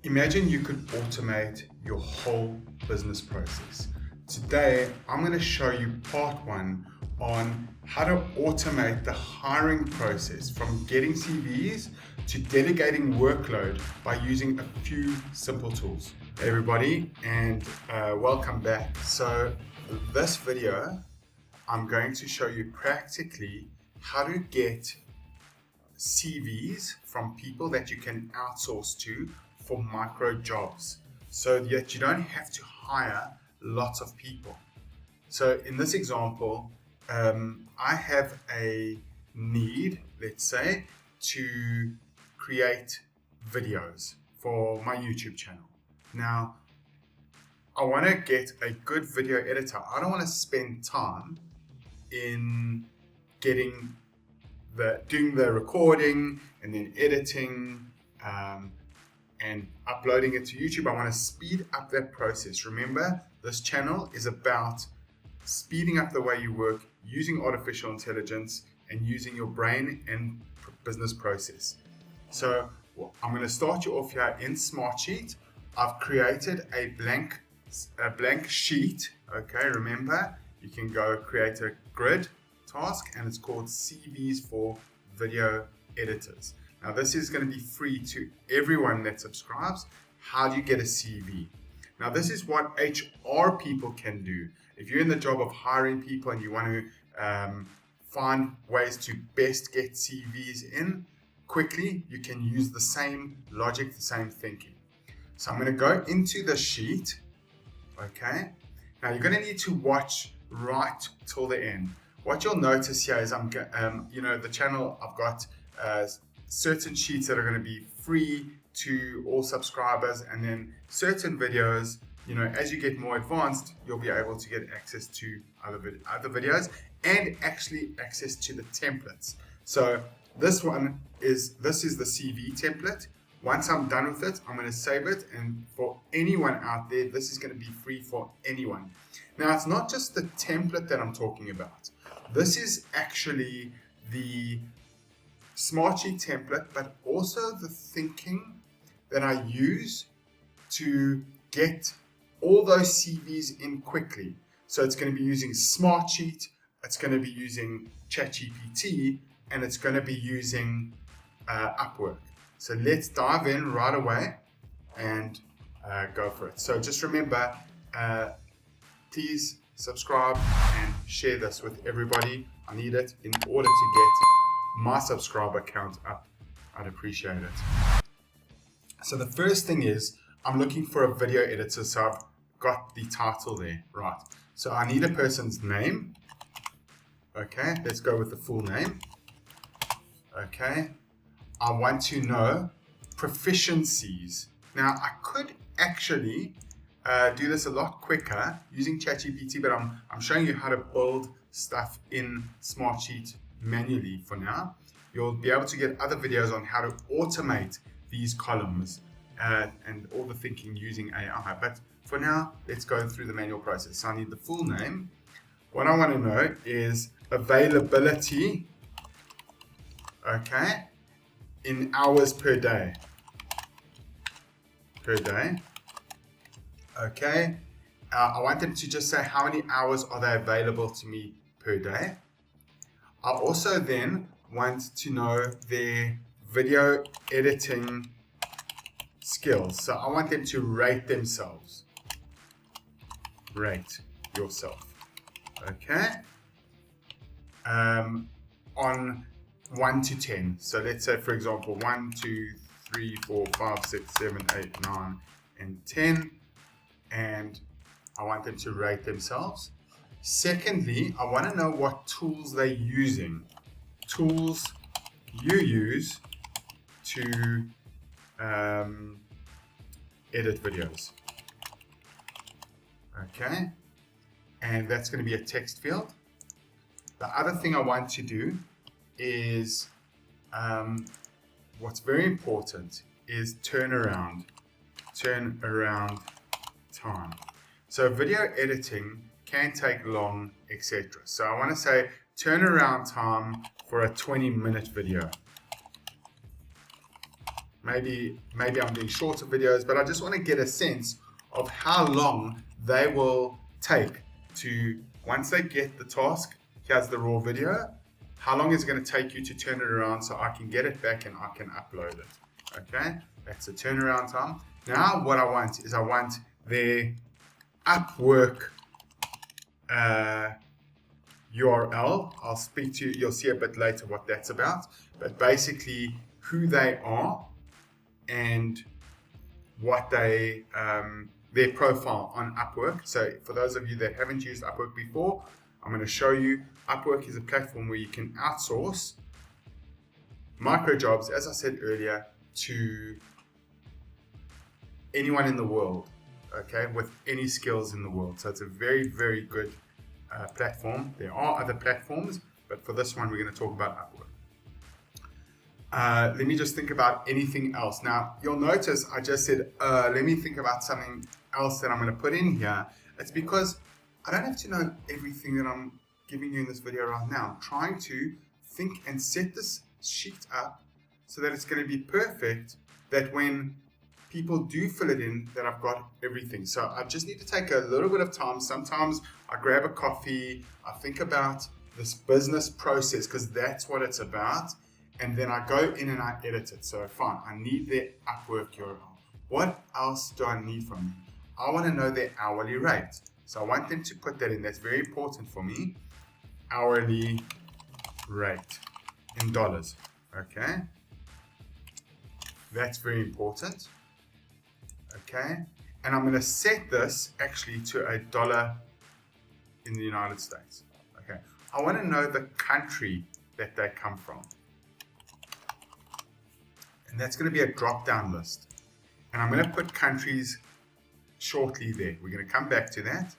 Imagine you could automate your whole business process. Today, I'm going to show you part one on how to automate the hiring process from getting CVs to delegating workload by using a few simple tools. Hey everybody, and welcome back. So this video, I'm going to show you practically how to get CVs from people that you can outsource to for micro jobs so that you don't have to hire lots of people. So in this example, I have a need, let's say, to create videos for my YouTube channel. Now, I want to get a good video editor. I don't want to spend time in doing the recording and then editing and uploading it to YouTube. I want to speed up that process. Remember, this channel is about speeding up the way you work, using artificial intelligence and using your brain and business process. So I'm going to start you off here in Smartsheet. I've created a blank sheet. Okay, remember, you can go create a grid task and it's called CVs for video editors. Now this is going to be free to everyone that subscribes. How do you get a CV? Now this is what HR people can do. If you're in the job of hiring people and you want to find ways to best get CVs in quickly, you can use the same logic, the same thinking. So I'm going to go into the sheet. Okay. Now you're going to need to watch right till the end. What you'll notice here is the channel, I've got certain sheets that are going to be free to all subscribers, and then certain videos, as you get more advanced, you'll be able to get access to other videos and actually access to the templates. So this is the CV template. Once I'm done with it, I'm going to save it, and for anyone out there, this is going to be free for anyone. Now, it's not just the template that I'm talking about. This is actually the Smartsheet template, but also the thinking that I use to get all those CVs in quickly. So it's going to be using Smartsheet, it's going to be using ChatGPT, and it's going to be using Upwork. So let's dive in right away and go for it. So just remember, please subscribe and share this with everybody. I need it in order to get my subscriber count up. I'd appreciate it. So the first thing is I'm looking for a video editor. So I've got the title there, right? So I need a person's name. Okay, let's go with the full name. Okay, I want to know proficiencies. Now I could actually do this a lot quicker using ChatGPT, but I'm showing you how to build stuff in Smartsheet manually for now. You'll be able to get other videos on how to automate these columns and all the thinking using AI. But for now, let's go through the manual process. So I need the full name. What I want to know is availability, okay, in hours per day. Okay. I want them to just say how many hours are they available to me per day. I also then want to know their video editing skills. So I want them to rate themselves. Rate yourself. Okay. On 1 to 10. So let's say, for example, 1, 2, 3, 4, 5, 6, 7, 8, 9, and 10. And I want them to rate themselves. Secondly, I want to know what tools they're using. Tools you use to edit videos. Okay, and that's going to be a text field. The other thing I want to do is, what's very important is turnaround time. So video editing can take long, etc. So I want to say turnaround time for a 20-minute video. maybe I'm doing shorter videos, but I just want to get a sense of how long they will take to, once they get the task, here's the raw video, how long is it going to take you to turn it around so I can get it back and I can upload it. Okay, that's the turnaround time. Now what I want is I want their Upwork URL. I'll speak to you, you'll see a bit later what that's about, but basically who they are and what they their profile on Upwork. So for those of you that haven't used Upwork before, I'm going to show you. Upwork is a platform where you can outsource micro jobs, as I said earlier, to anyone in the world, okay, with any skills in the world. So it's a very, very good platform. There are other platforms, but for this one, we're going to talk about Upwork. Let me just think about anything else. Now, you'll notice I just said, let me think about something else that I'm going to put in here. It's because I don't have to know everything that I'm giving you in this video right now. I'm trying to think and set this sheet up so that it's going to be perfect, that when people do fill it in, that I've got everything. So I just need to take a little bit of time. Sometimes I grab a coffee, I think about this business process, because that's what it's about. And then I go in and I edit it. So fine, I need their Upwork URL. What else do I need from them? I want to know their hourly rate. So I want them to put that in. That's very important for me. Hourly rate in dollars. Okay. That's very important. Okay. And I'm going to set this actually to $1 in the United States. Okay. I want to know the country that they come from. And that's going to be a drop-down list. And I'm going to put countries shortly there. We're going to come back to that.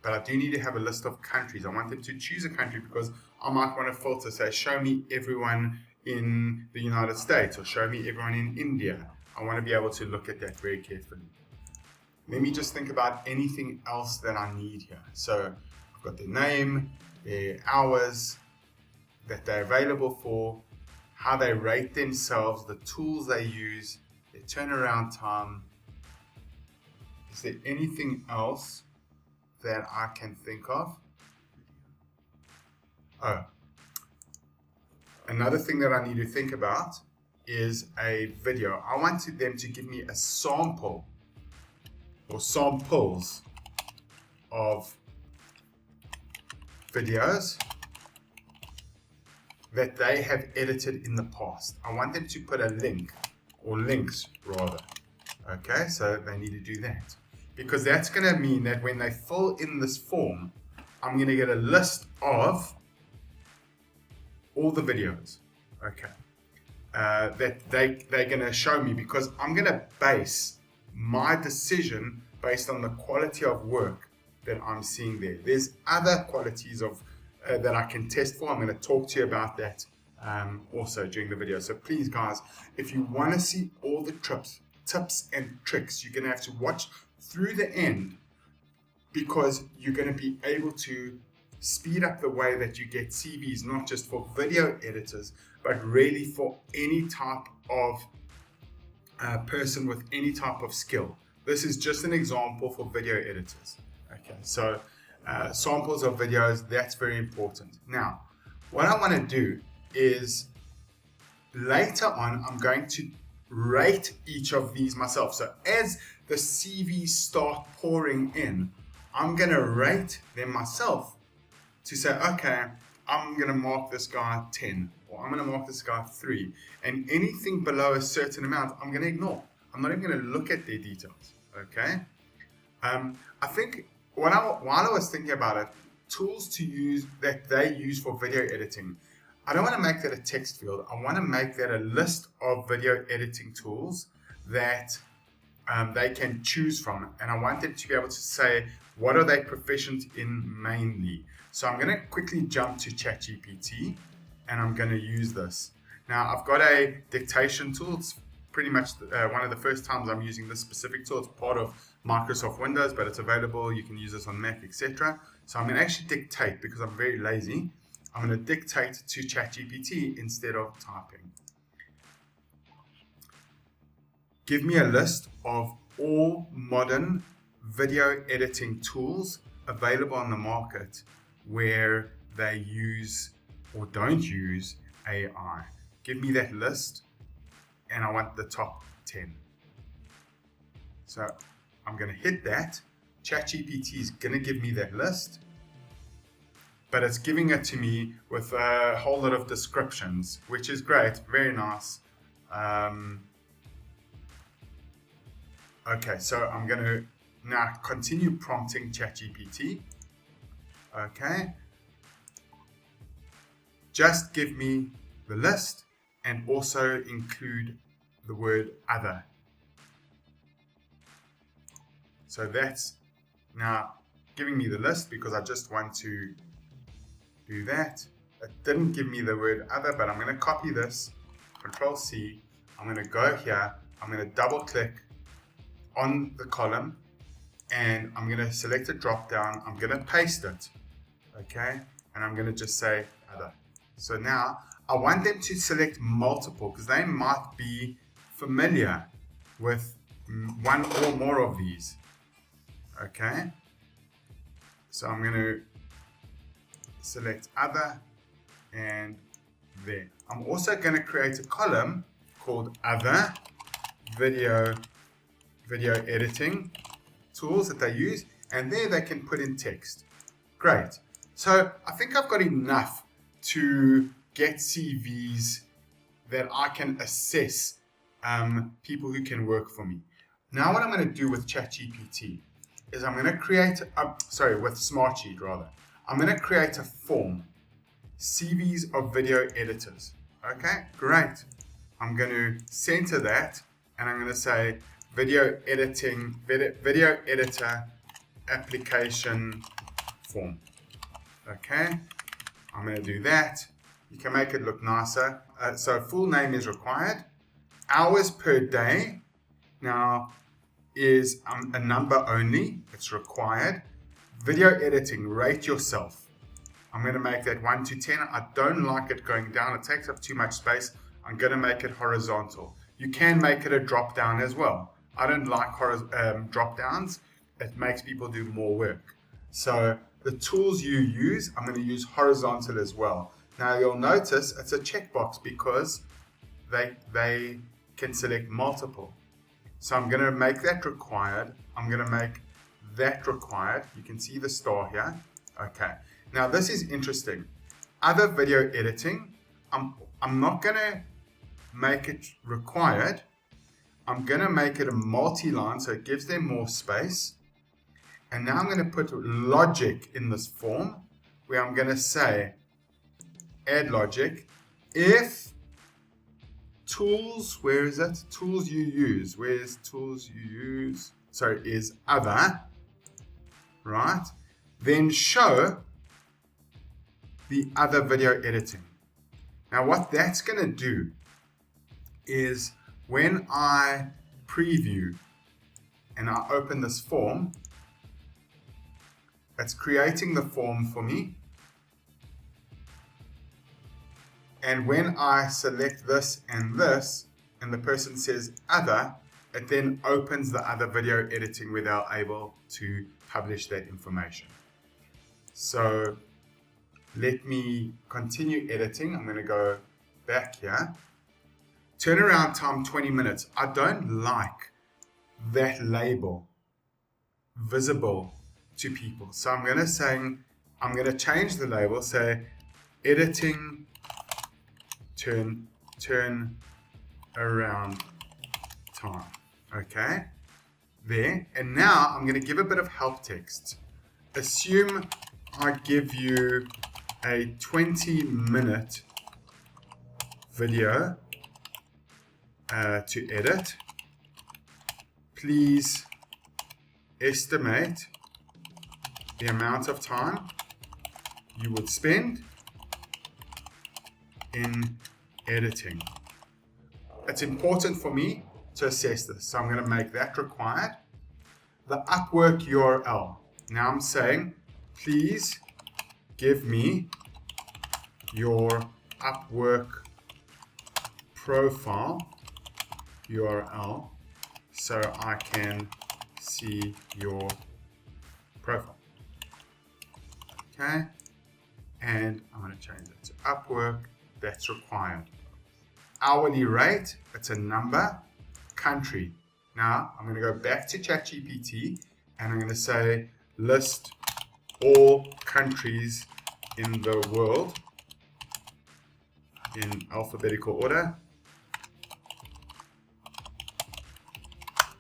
But I do need to have a list of countries. I want them to choose a country because I might want to filter, say, show me everyone in the United States or show me everyone in India. I want to be able to look at that very carefully. Let me just think about anything else that I need here. So I've got their name, their hours that they're available for, how they rate themselves, the tools they use, their turnaround time. Is there anything else that I can think of? Oh, another thing that I need to think about is a video. I wanted them to give me a sample or samples of videos that they have edited in the past. I want them to put a link, or links rather. Okay, so they need to do that. Because that's going to mean that when they fill in this form, I'm going to get a list of all the videos, okay, that they're going to show me, because I'm going to base my decision based on the quality of work that I'm seeing there. There's other qualities of that I can test for. I'm going to talk to you about that also during the video. So please, guys, if you want to see all the tips and tricks, you're going to have to watch through the end, because you're going to be able to speed up the way that you get CVs, not just for video editors, but really for any type of person with any type of skill. This is just an example for video editors. Okay, so samples of videos, that's very important. Now, what I want to do is later on, I'm going to rate each of these myself. So as the CVs start pouring in, I'm going to rate them myself to say, okay, I'm going to mark this guy 10, or I'm going to mark this guy 3. And anything below a certain amount, I'm going to ignore. I'm not even going to look at their details. Okay. I think while I was thinking about it, tools to use that they use for video editing, I don't want to make that a text field. I want to make that a list of video editing tools that they can choose from. And I want them to be able to say, what are they proficient in mainly? So I'm going to quickly jump to ChatGPT and I'm going to use this. Now I've got a dictation tool. It's pretty much one of the first times I'm using this specific tool. It's part of Microsoft Windows, but it's available. You can use this on Mac, etc. So I'm going to actually dictate, because I'm very lazy. I'm going to dictate to ChatGPT instead of typing. give me a list of all modern video editing tools available on the market where they use or don't use AI. Give me that list, and I want the top 10. So I'm going to hit that. ChatGPT is going to give me that list, but it's giving it to me with a whole lot of descriptions, which is great, very nice. Okay, so I'm going to now continue prompting ChatGPT. Okay, just give me the list and also include the word other. So that's now giving me the list because I just want to do that. It didn't give me the word other, but I'm going to copy this, Control C. I'm going to go here. I'm going to double click on the column and I'm going to select a drop down. I'm going to paste it. Okay. And I'm going to just say other. So now I want them to select multiple because they might be familiar with one or more of these. Okay. So I'm going to select other and there. I'm also going to create a column called other video editing tools that they use, and there they can put in text. Great. So I think I've got enough to get CVs that I can assess people who can work for me. Now what I'm going to do with ChatGPT is I'm going to create, with Smartsheet rather, I'm going to create a form, CVs of video editors. Okay, great. I'm going to center that and I'm going to say video editor application form. Okay, I'm going to do that. You can make it look nicer. So full name is required. Hours per day now is a number only. It's required. Video editing, rate yourself. I'm going to make that 1 to 10. I don't like it going down. It takes up too much space. I'm going to make it horizontal. You can make it a drop down as well. I don't like drop downs. It makes people do more work. So the tools you use, I'm going to use horizontal as well. Now you'll notice it's a checkbox because they can select multiple. So I'm going to make that required. I'm going to make that required. You can see the star here. Okay. Now this is interesting. Other video editing, I'm not going to make it required. I'm going to make it a multi-line so it gives them more space. And now I'm going to put logic in this form where I'm going to say add logic if tools, where is it? Tools you use. Where's tools you use? Sorry, is other, right? Then show the other video editing. Now what that's going to do is when I preview and I open this form, it's creating the form for me. And when I select this, and the person says other, it then opens the other video editing where they're able to publish that information. So let me continue editing. I'm going to go back here. Turnaround time 20 minutes. I don't like that label visible to people. So I'm going to change the label, say editing turn around time. Okay, there. And now I'm going to give a bit of help text. Assume I give you a 20-minute video to edit. Please estimate the amount of time you would spend in editing. It's important for me to assess this, so I'm going to make that required. The Upwork URL. Now I'm saying, please give me your Upwork profile URL so I can see your profile. Okay, and I'm going to change it to Upwork. That's required. Hourly rate, it's a number. Country. Now I'm going to go back to ChatGPT and I'm going to say list all countries in the world in alphabetical order.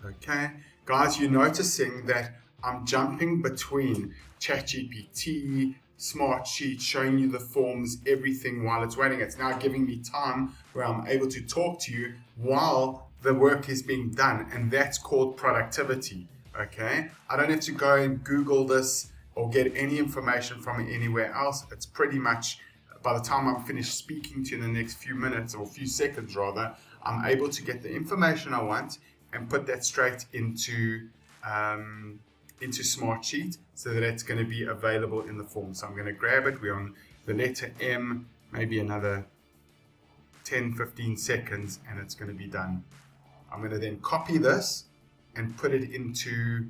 Okay, guys, you're noticing that I'm jumping between ChatGPT, Smartsheet, showing you the forms, everything while it's waiting. It's now giving me time where I'm able to talk to you while the work is being done, and that's called productivity. Okay, I don't have to go and Google this or get any information from it anywhere else. It's pretty much, by the time I'm finished speaking to you in the next few minutes or few seconds rather, I'm able to get the information I want and put that straight into Smartsheet so that it's going to be available in the form. So I'm going to grab it. We're on the letter M, maybe another 10-15 seconds, and it's going to be done. I'm going to then copy this and put it into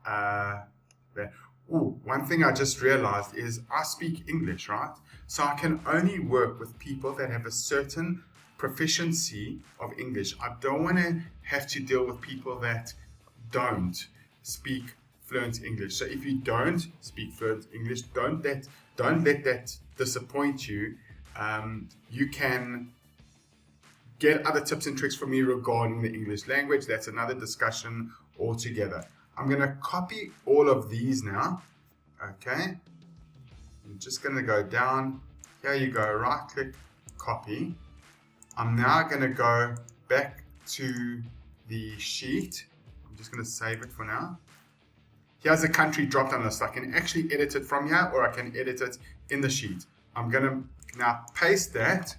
there. Ooh, one thing I just realized is I speak English, right? So I can only work with people that have a certain proficiency of English. I don't want to have to deal with people that don't speak fluent English. So if you don't speak fluent English, don't let that disappoint you. You can get other tips and tricks from me regarding the English language. That's another discussion altogether. I'm going to copy all of these now. Okay. I'm just going to go down. Here you go. Right click, copy. I'm now going to go back to the sheet. I'm just going to save it for now. Here's a country drop-down list. I can actually edit it from here, or I can edit it in the sheet. I'm going to now paste that.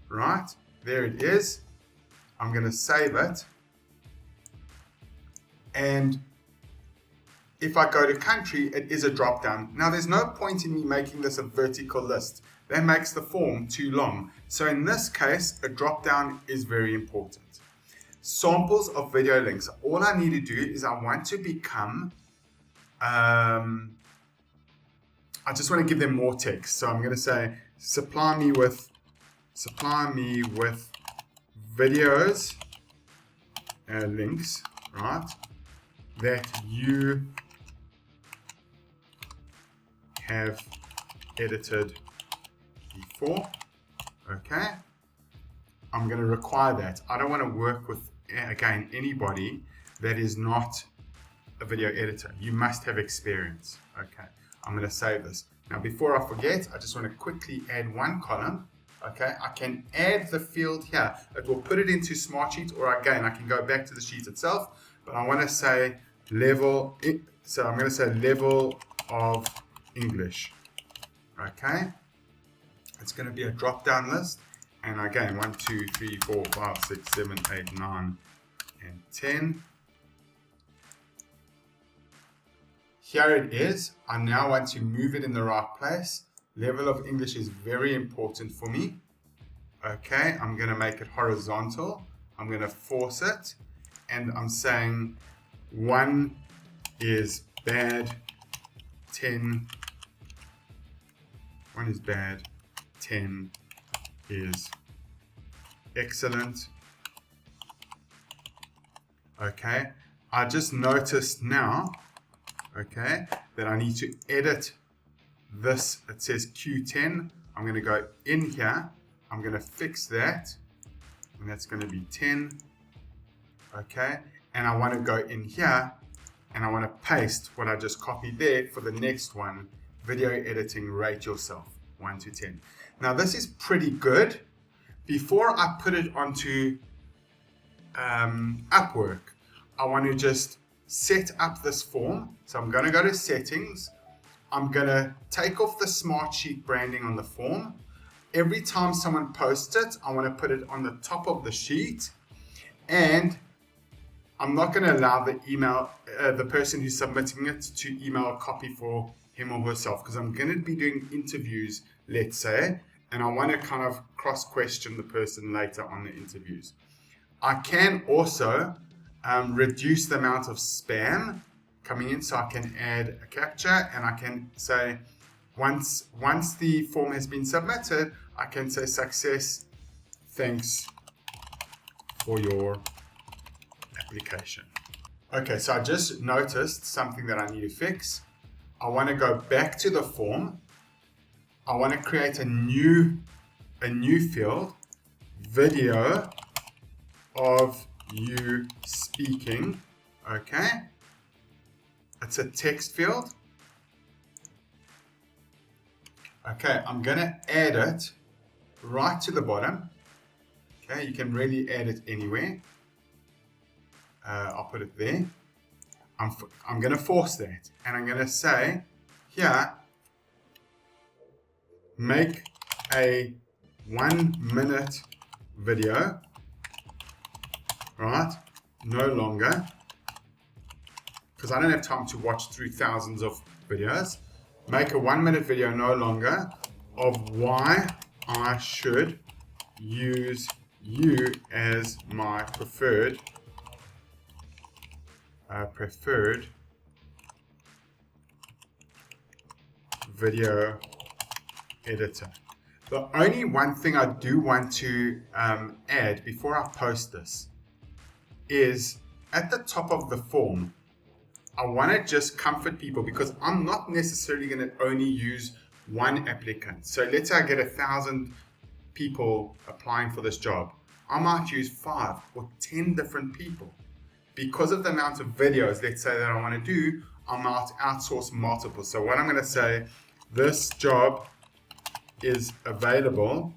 Right. There it is. I'm going to save it. And if I go to country, it is a drop down. Now there's no point in me making this a vertical list. That makes the form too long. So in this case, a drop down is very important. Samples of video links. All I need to do is I want to become, I just want to give them more text. So I'm going to say, supply me with videos, links, right, that you have edited before. Okay, I'm going to require that. I don't want to work with, again, anybody that is not a video editor. You must have experience. Okay, I'm going to save this. Now before I forget, I just want to quickly add one column. Okay, I can add the field here. It will put it into Smartsheet, or again, I can go back to the sheet itself, but I want to say level, so I'm going to say level of English. Okay, it's going to be a drop down list, and again, 1, 2, 3, 4, 5, 6, 7, 8, 9, and 10. Here it is. I now want to move it in the right place. Level of English is very important for me. Okay, I'm going to make it horizontal. I'm going to force it, and I'm saying 1 is bad, 10 is bad, 10 is excellent. Okay, I just noticed now, okay, that I need to edit this. It says Q10. I'm going to go in here. I'm going to fix that, and that's going to be 10. Okay, and I want to go in here and I want to paste what I just copied there for the next one. Video editing, rate yourself 1 to 10. Now this is pretty good. Before I put it onto Upwork, I want to just set up this form. So I'm going to go to settings. I'm going to take off the Smartsheet branding on the form. Every time someone posts it, I want to put it on the top of the sheet, and I'm not going to allow the email, the person who's submitting it, to email a copy for him or herself, because I'm going to be doing interviews, let's say, and I want to kind of cross-question the person later on the interviews. I can also reduce the amount of spam coming in, so I can add a captcha, and I can say once the form has been submitted, I can say success, thanks for your application. Okay, so I just noticed something that I need to fix. I want to go back to the form. I want to create a new field, video of you speaking. Okay, it's a text field. Okay, I'm gonna add it right to the bottom. Okay, you can really add it anywhere. I'll put it there. I'm gonna force that, and I'm gonna say here, make a 1-minute video, right? No longer, because I don't have time to watch through thousands of videos. Make a 1-minute video no longer of why I should use you as my preferred video editor. The only one thing I do want to add before I post this is at the top of the form, I want to just comfort people, because I'm not necessarily going to only use one applicant. So let's say I get 1,000 people applying for this job. I might use 5 or 10 different people. Because of the amount of videos, let's say, that I want to do, I might outsource multiple. So what I'm going to say, this job is available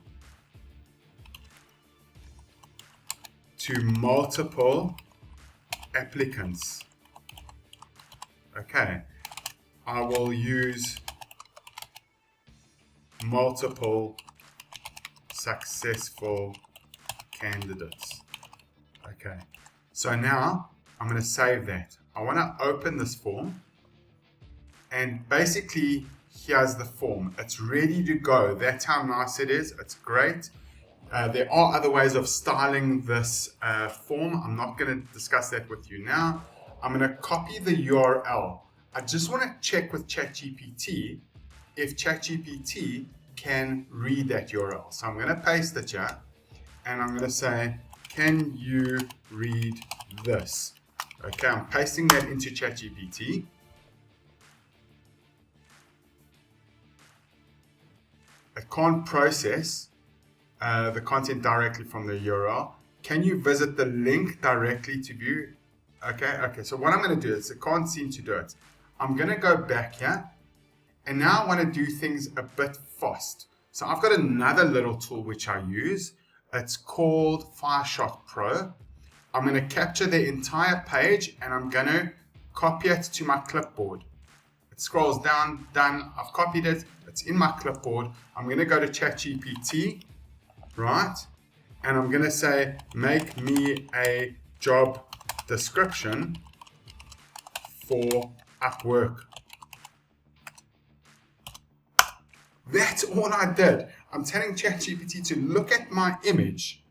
to multiple applicants. Okay, I will use multiple successful candidates. Okay, so now I'm going to save that. I want to open this form, and basically here's the form. It's ready to go. That's how nice it is. It's great. There are other ways of styling this form. I'm not going to discuss that with you now. I'm going to copy the URL. I just want to check with ChatGPT if ChatGPT can read that URL. So I'm going to paste it here, and I'm going to say, can you read this? Okay, I'm pasting that into ChatGPT. It can't process the content directly from the URL. Can you visit the link directly to view? Okay, so what I'm going to do is, it can't seem to do it. I'm going to go back here, and now I want to do things a bit fast. So I've got another little tool which I use. It's called Fireshot Pro. I'm going to capture the entire page, and I'm going to copy it to my clipboard. It scrolls down, done. I've copied it. It's in my clipboard. I'm going to go to ChatGPT, right? And I'm going to say, make me a job description for Upwork. That's all I did. I'm telling ChatGPT to look at my image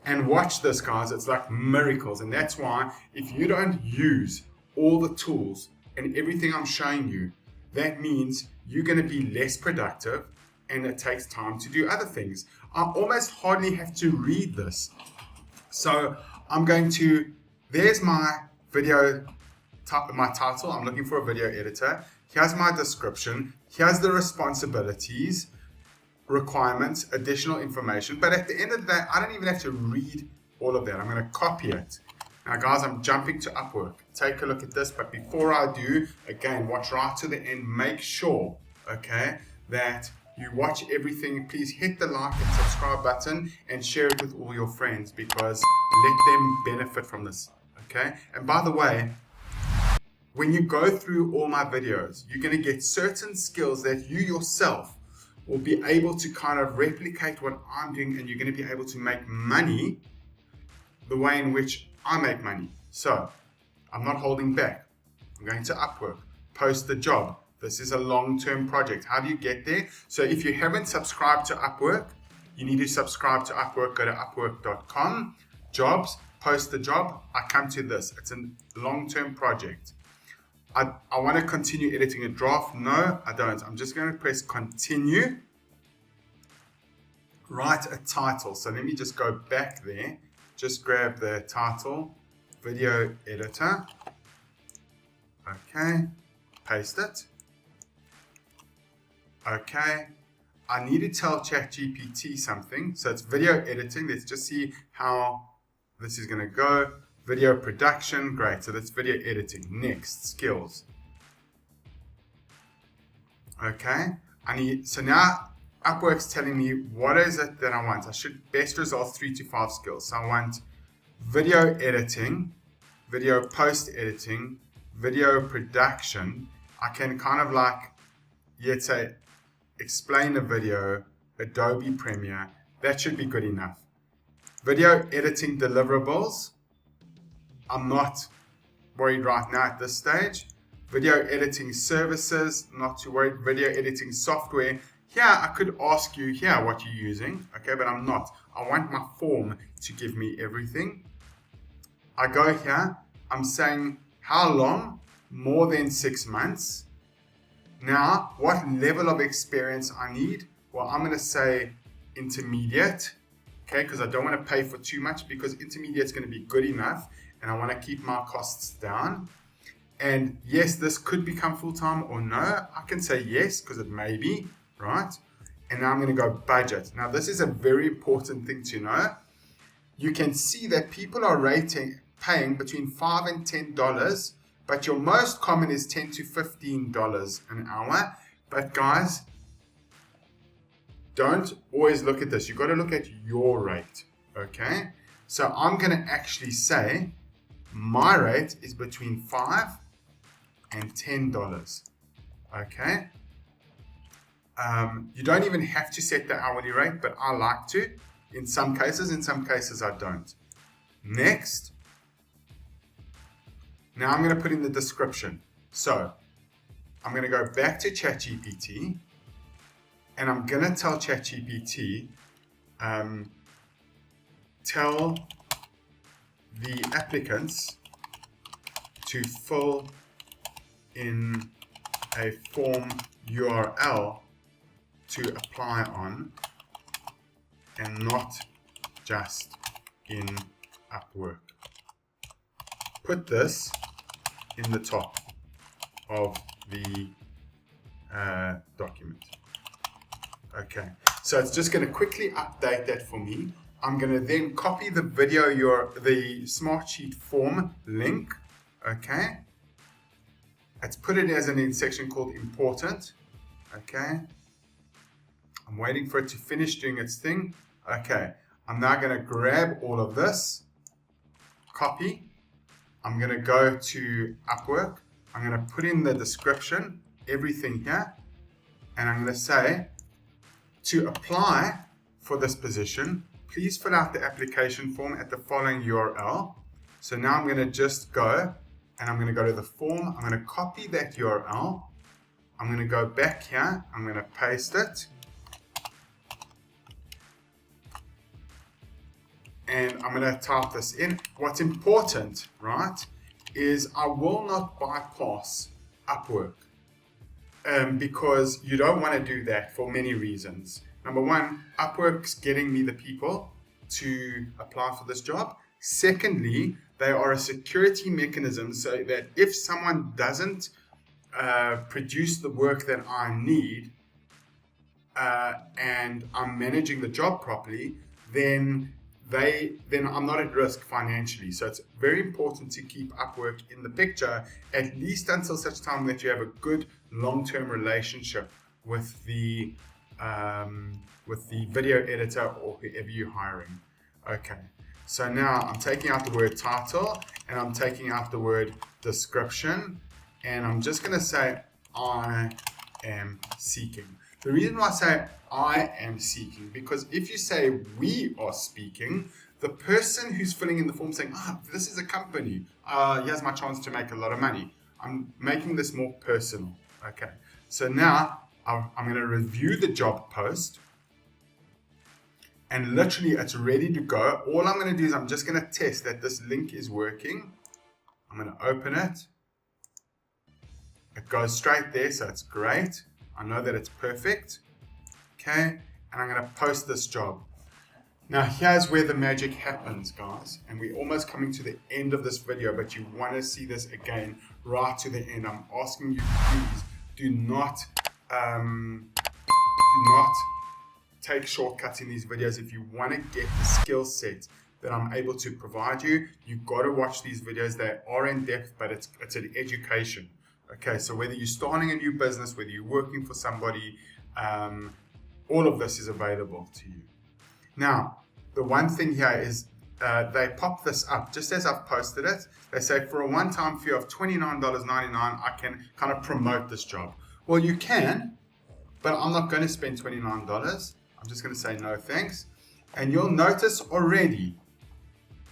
and watch this, guys. It's like miracles. And that's why, if you don't use all the tools and everything I'm showing you, that means you're going to be less productive, and it takes time to do other things. I almost hardly have to read this. So I'm going to, there's my video, my title. I'm looking for a video editor. Here's my description. Here's the responsibilities, requirements, additional information. But at the end of the day, I don't even have to read all of that. I'm going to copy it. Now, guys, I'm jumping to Upwork. Take a look at this. But before I do, again, watch right to the end. Make sure, okay, that you watch everything. Please hit the like and subscribe button and share it with all your friends, because let them benefit from this, okay? And by the way, when you go through all my videos, you're going to get certain skills that you yourself will be able to kind of replicate what I'm doing, and you're going to be able to make money the way in which I make money. So I'm not holding back. I'm going to Upwork, post the job. This is a long-term project. How do you get there? So if you haven't subscribed to Upwork, you need to subscribe to Upwork. Go to upwork.com, jobs, post the job, I come to this. It's a long-term project. I want to continue editing a draft. No, I don't. I'm just going to press continue. Write a title. So let me just go back there. Just grab the title, video editor. Okay, paste it. Okay, I need to tell ChatGPT something. So it's video editing. Let's just see how this is going to go. Video production, great. So that's video editing. Next, skills. Okay, so now Upwork's telling me what is it that I want. I should best results 3 to 5 skills. So I want video editing, video post editing, video production. I can kind of like, let's say, explain a video, Adobe Premiere. That should be good enough. Video editing deliverables. I'm not worried right now at this stage. Video editing services, not too worried. Video editing software. Here, I could ask you here what you're using, okay, but I'm not. I want my form to give me everything. I go here, I'm saying how long? More than 6 months. Now, what level of experience I need? Well, I'm going to say intermediate, okay, because I don't want to pay for too much, because intermediate is going to be good enough and I want to keep my costs down. And yes, this could become full-time or no. I can say yes because it may be, right? And now I'm going to go budget. Now, this is a very important thing to know. You can see that people are paying between $5 and $10, but your most common is $10 to $15 an hour. But guys, don't always look at this. You've got to look at your rate, okay? So I'm going to actually say my rate is between $5 and $10, okay? You don't even have to set the hourly rate, but I like to in some cases I don't. Next. Now I'm going to put in the description. So I'm going to go back to ChatGPT and I'm going to tell ChatGPT, tell the applicants to fill in a form URL to apply on and not just in Upwork. Put this in the top of the document. Okay, so it's just going to quickly update that for me. I'm going to then copy the the Smartsheet form link. Okay, let's put it as an section called important. Okay, I'm waiting for it to finish doing its thing. Okay, I'm now going to grab all of this, copy. I'm going to go to Upwork. I'm going to put in the description, everything here, and I'm going to say, to apply for this position, please fill out the application form at the following URL. So now I'm going to just go and I'm going to go to the form. I'm going to copy that URL. I'm going to go back here. I'm going to paste it. And I'm going to type this in. What's important, right, is I will not bypass Upwork because you don't want to do that for many reasons. Number one, Upwork's getting me the people to apply for this job. Secondly, they are a security mechanism so that if someone doesn't produce the work that I need and I'm managing the job properly, then I'm not at risk financially. So it's very important to keep Upwork in the picture, at least until such time that you have a good long-term relationship with the video editor or whoever you're hiring. Okay, so now I'm taking out the word title and I'm taking out the word description, and I'm just going to say I am seeking. The reason why I say I am seeking, because if you say we are speaking, the person who's filling in the form saying, this is a company, here's my chance to make a lot of money. I'm making this more personal. Okay, so now I'm going to review the job post and literally it's ready to go. All I'm going to do is I'm just going to test that this link is working. I'm going to open it. It goes straight there, so it's great. I know that it's perfect. Okay, and I'm going to post this job. Now here's where the magic happens, guys, and we're almost coming to the end of this video, but you want to see this again right to the end. I'm asking you, please do not take shortcuts in these videos. If you want to get the skill set that I'm able to provide you, you've got to watch these videos. They are in depth, but it's an education. Okay, so whether you're starting a new business, whether you're working for somebody, all of this is available to you. Now, the one thing here is they pop this up just as I've posted it. They say for a one-time fee of $29.99, I can kind of promote this job. Well, you can, but I'm not going to spend $29. I'm just going to say no thanks. And you'll notice already,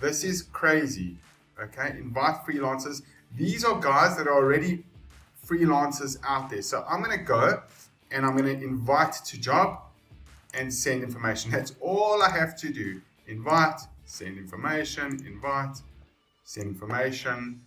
this is crazy. Okay, invite freelancers. These are guys that are already freelancers out there. So I'm going to go and I'm going to invite to job and send information. That's all I have to do. Invite, send information, invite, send information,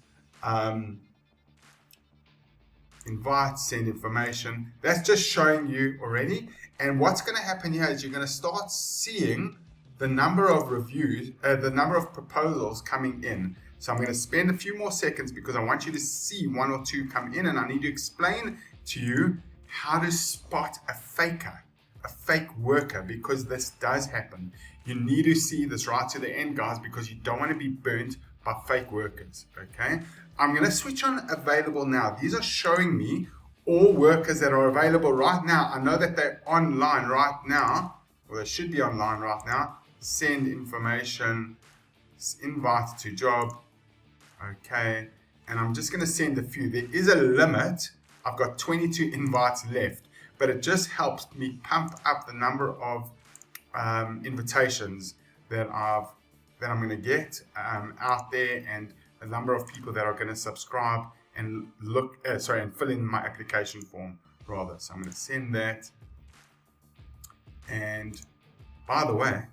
invite, send information. That's just showing you already. And what's going to happen here is you're going to start seeing the number of reviews, the number of proposals coming in. So I'm going to spend a few more seconds because I want you to see one or two come in, and I need to explain to you how to spot a faker, a fake worker, because this does happen. You need to see this right to the end, guys, because you don't want to be burnt by fake workers. Okay, I'm going to switch on available now. These are showing me all workers that are available right now. I know that they're online right now, or they should be online right now. Send information, invite to job. Okay, and I'm just going to send a few. There is a limit. I've got 22 invites left, but it just helps me pump up the number of invitations that I'm going to get out there, and the number of people that are going to subscribe and and fill in my application form rather. So I'm going to send that. And by the way,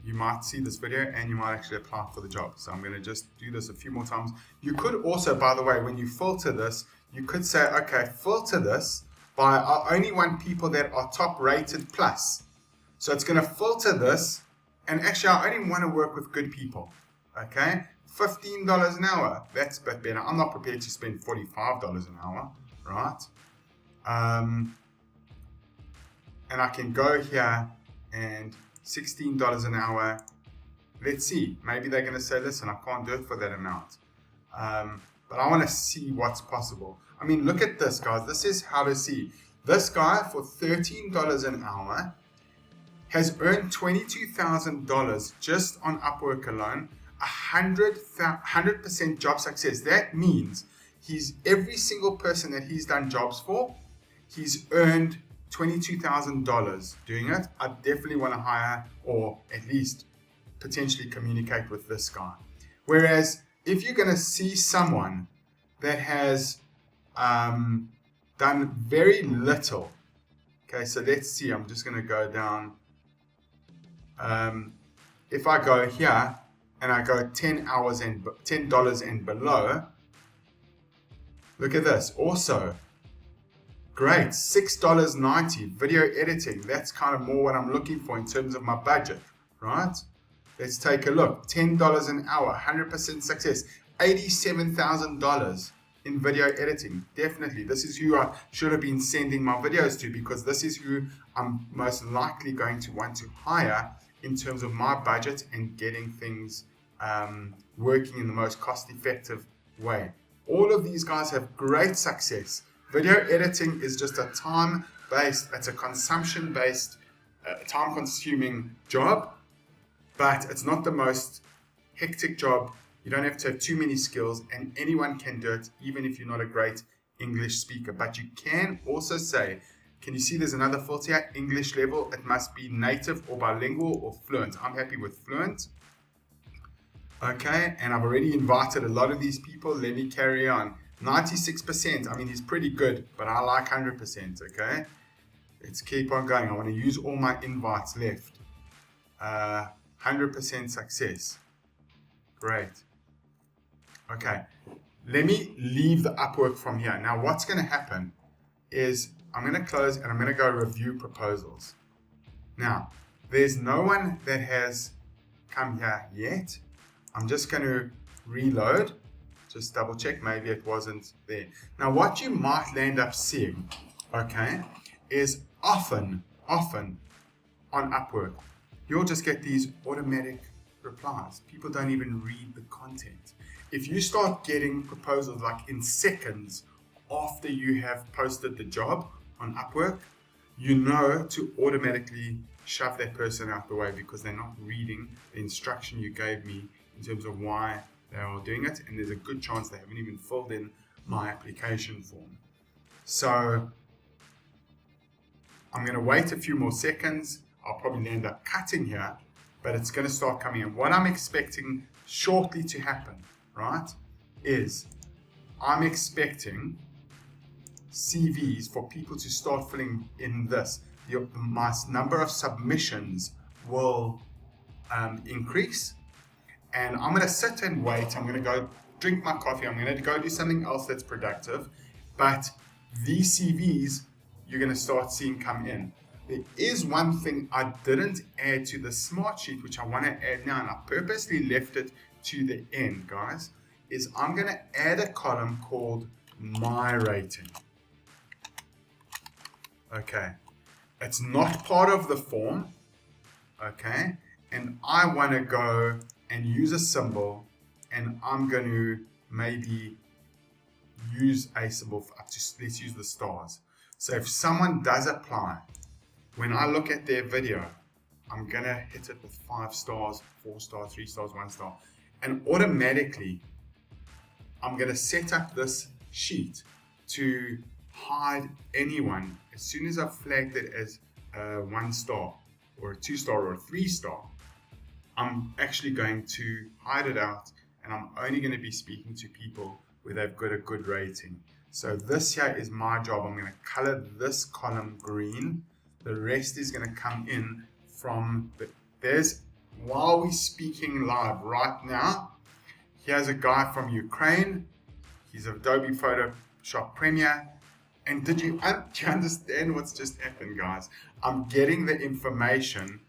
you might see this video and you might actually apply for the job. So I'm going to just do this a few more times. You could also, by the way, when you filter this, you could say, okay, filter this by I only want people that are top rated plus. So it's going to filter this, and actually I only want to work with good people. Okay, $15 an hour. That's a bit better. I'm not prepared to spend $45 an hour, right? And I can go here and $16 an hour. Let's see. Maybe they're going to say, listen, I can't do it for that amount. But I want to see what's possible. I mean, look at this, guys. This is how to see. This guy for $13 an hour has earned $22,000 just on Upwork alone. 100% job success. That means every single person that he's done jobs for, he's earned $22,000 doing it. I definitely want to hire, or at least potentially communicate with this guy. Whereas if you're going to see someone that has done very little, okay, so let's see, I'm just going to go down. If I go here and I go $10 and below, look at this. Also, great, $6.90 video editing. That's kind of more what I'm looking for in terms of my budget, right? Let's take a look. $10 an hour, 100% success, $87,000 in video editing. Definitely, this is who I should have been sending my videos to, because this is who I'm most likely going to want to hire in terms of my budget and getting things working in the most cost-effective way. All of these guys have great success. Video editing is just a time-based, it's a consumption-based, time-consuming job, but it's not the most hectic job. You don't have to have too many skills, and anyone can do it, even if you're not a great English speaker. But you can also say, can you see there's another filter here? English level, it must be native or bilingual or fluent. I'm happy with fluent. Okay, and I've already invited a lot of these people. Let me carry on. 96%, I mean, he's pretty good, but I like 100%, okay? Let's keep on going. I want to use all my invites left. 100% success. Great. Okay, let me leave the Upwork from here. Now what's going to happen is I'm going to close and I'm going to go review proposals. Now, there's no one that has come here yet. I'm just going to reload, just double check, maybe it wasn't there. Now what you might land up seeing, okay, is often on Upwork, you'll just get these automatic replies. People don't even read the content. If you start getting proposals like in seconds after you have posted the job on Upwork, you know to automatically shove that person out the way because they're not reading the instruction you gave me in terms of why they are doing it, and there's a good chance they haven't even filled in my application form. So I'm going to wait a few more seconds. I'll probably end up cutting here, but it's going to start coming in. What I'm expecting shortly to happen, right, is I'm expecting CVs for people to start filling in this. My number of submissions will increase, and I'm going to sit and wait. I'm going to go drink my coffee. I'm going to go do something else that's productive, but these CVs you're going to start seeing come in. There is one thing I didn't add to the Smartsheet, which I want to add now, and I purposely left it to the end, guys, is I'm going to add a column called My Rating. Okay, it's not part of the form, okay, and I want to go and use a symbol, and I'm going to maybe use a symbol for up to, let's use the stars. So if someone does apply, when I look at their video, I'm going to hit it with 5 stars, 4 stars, 3 stars, 1 star. And automatically, I'm going to set up this sheet to hide anyone. As soon as I've flagged it as a 1 star or a 2 star or a 3 star, I'm actually going to hide it out, and I'm only going to be speaking to people where they've got a good rating. So this here is my job. I'm going to color this column green. The rest is going to come in from while we're speaking live right now, here's a guy from Ukraine. He's Adobe Photoshop Premiere. And do you understand what's just happened, guys? I'm getting the information,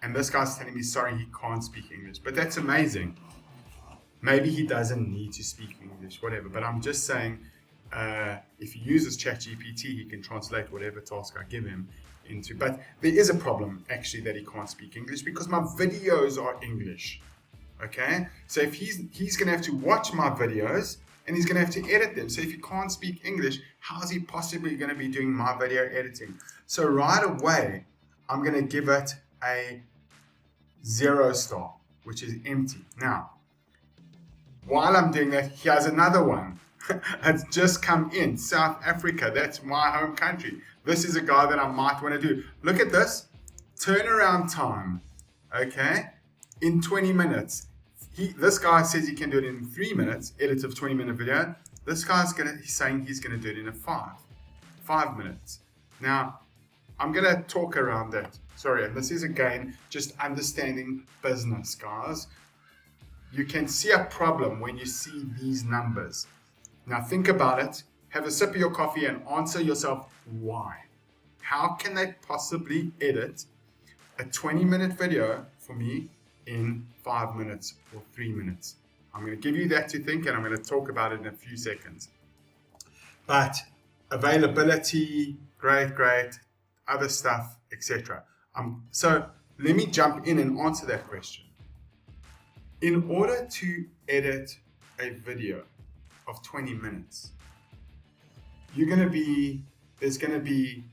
and this guy's telling me, sorry, he can't speak English. But that's amazing. Maybe he doesn't need to speak English, whatever. But I'm just saying, if he uses ChatGPT, he can translate whatever task I give him into. But there is a problem, actually, that he can't speak English because my videos are English. Okay? So if he's going to have to watch my videos, and he's going to have to edit them. So if he can't speak English, how is he possibly going to be doing my video editing? So right away, I'm going to give it a 0 star, which is empty. Now, while I'm doing that, here's another one. It's just come in, South Africa. That's my home country. This is a guy that I might want to do. Look at this. Turnaround time, okay, in 20 minutes. This guy says he can do it in 3 minutes, edit of 20-minute video. This guy's he's saying he's going to do it in 5 minutes. Now, I'm going to talk around that. Sorry, and this is again just understanding business, guys. You can see a problem when you see these numbers. Now think about it, have a sip of your coffee and answer yourself why. How can they possibly edit a 20-minute video for me in 5 minutes or 3 minutes? I'm going to give you that to think, and I'm going to talk about it in a few seconds. But availability, great, other stuff, etc. So let me jump in and answer that question. In order to edit a video of 20 minutes, there's going to be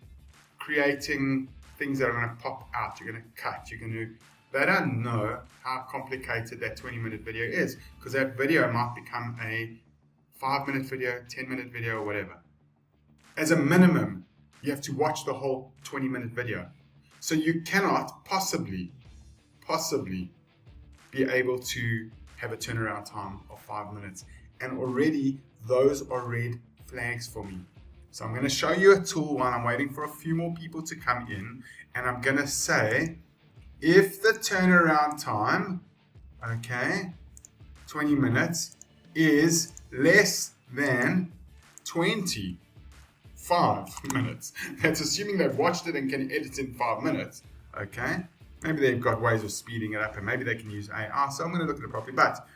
creating things that are going to pop out. You're going to cut. They don't know how complicated that 20-minute video is, because that video might become a 5-minute video, 10-minute video, or whatever. As a minimum, you have to watch the whole 20-minute video. So you cannot possibly be able to have a turnaround time of 5 minutes. And already those are red flags for me. So I'm going to show you a tool while I'm waiting for a few more people to come in, and I'm going to say if the turnaround time, okay, 20 minutes, is less than 25 minutes. That's assuming they've watched it and can edit in 5 minutes, okay? Maybe they've got ways of speeding it up and maybe they can use AI, so I'm going to look at it properly. But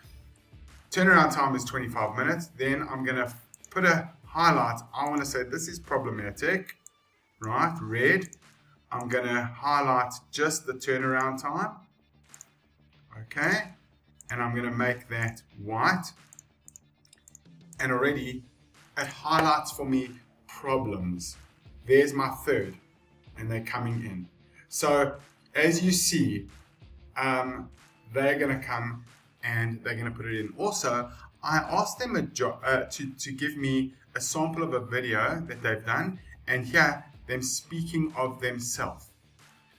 turnaround time is 25 minutes. Then I'm going to put a highlight. I want to say this is problematic, right? Red. I'm going to highlight just the turnaround time, okay? And I'm going to make that white. And already it highlights for me problems. There's my third, and they're coming in. So as you see, they're going to come and they're going to put it in. Also, I asked them to give me a sample of a video that they've done, and here them speaking of themselves.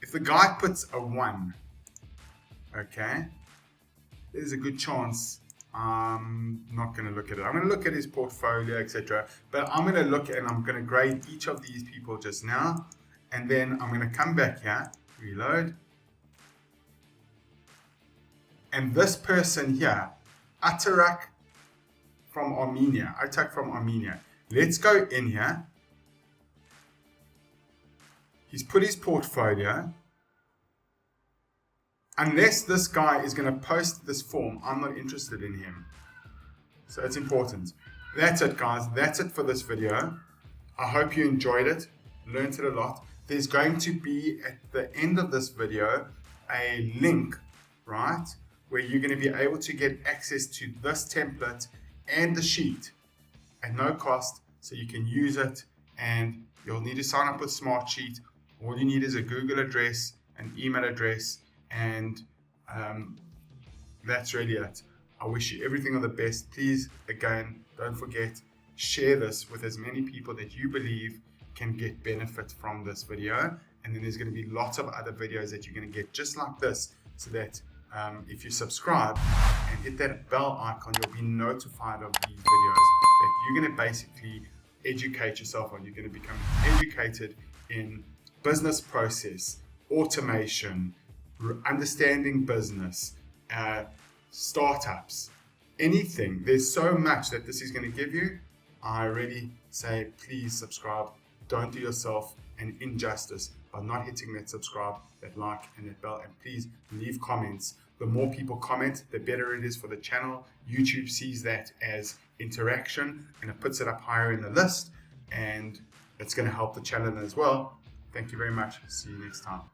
If the guy puts a 1, okay, there's a good chance I'm not going to look at it. I'm going to look at his portfolio, etc. But I'm going to look and I'm going to grade each of these people just now, and then I'm going to come back here, reload. And this person here, Atarak from Armenia. Let's go in here. He's put his portfolio. Unless this guy is going to post this form, I'm not interested in him. So it's important. That's it, guys. That's it for this video. I hope you enjoyed it, learned it a lot. There's going to be at the end of this video a link, right, where you're going to be able to get access to this template and the sheet at no cost, so you can use it, and you'll need to sign up with Smartsheet. All you need is a Google address, an email address, and that's really it. I wish you everything of the best. Please, again, don't forget, share this with as many people that you believe can get benefit from this video. And then there's going to be lots of other videos that you're going to get just like this, so that if you subscribe and hit that bell icon, you'll be notified of these videos that you're going to basically educate yourself on. You're going to become educated in business process, automation, understanding business, startups, anything. There's so much that this is going to give you. I really say, please subscribe. Don't do yourself an injustice by not hitting that subscribe, that like, and that bell. And please leave comments. The more people comment, the better it is for the channel. YouTube sees that as interaction and it puts it up higher in the list, and it's going to help the channel as well. Thank you very much. See you next time.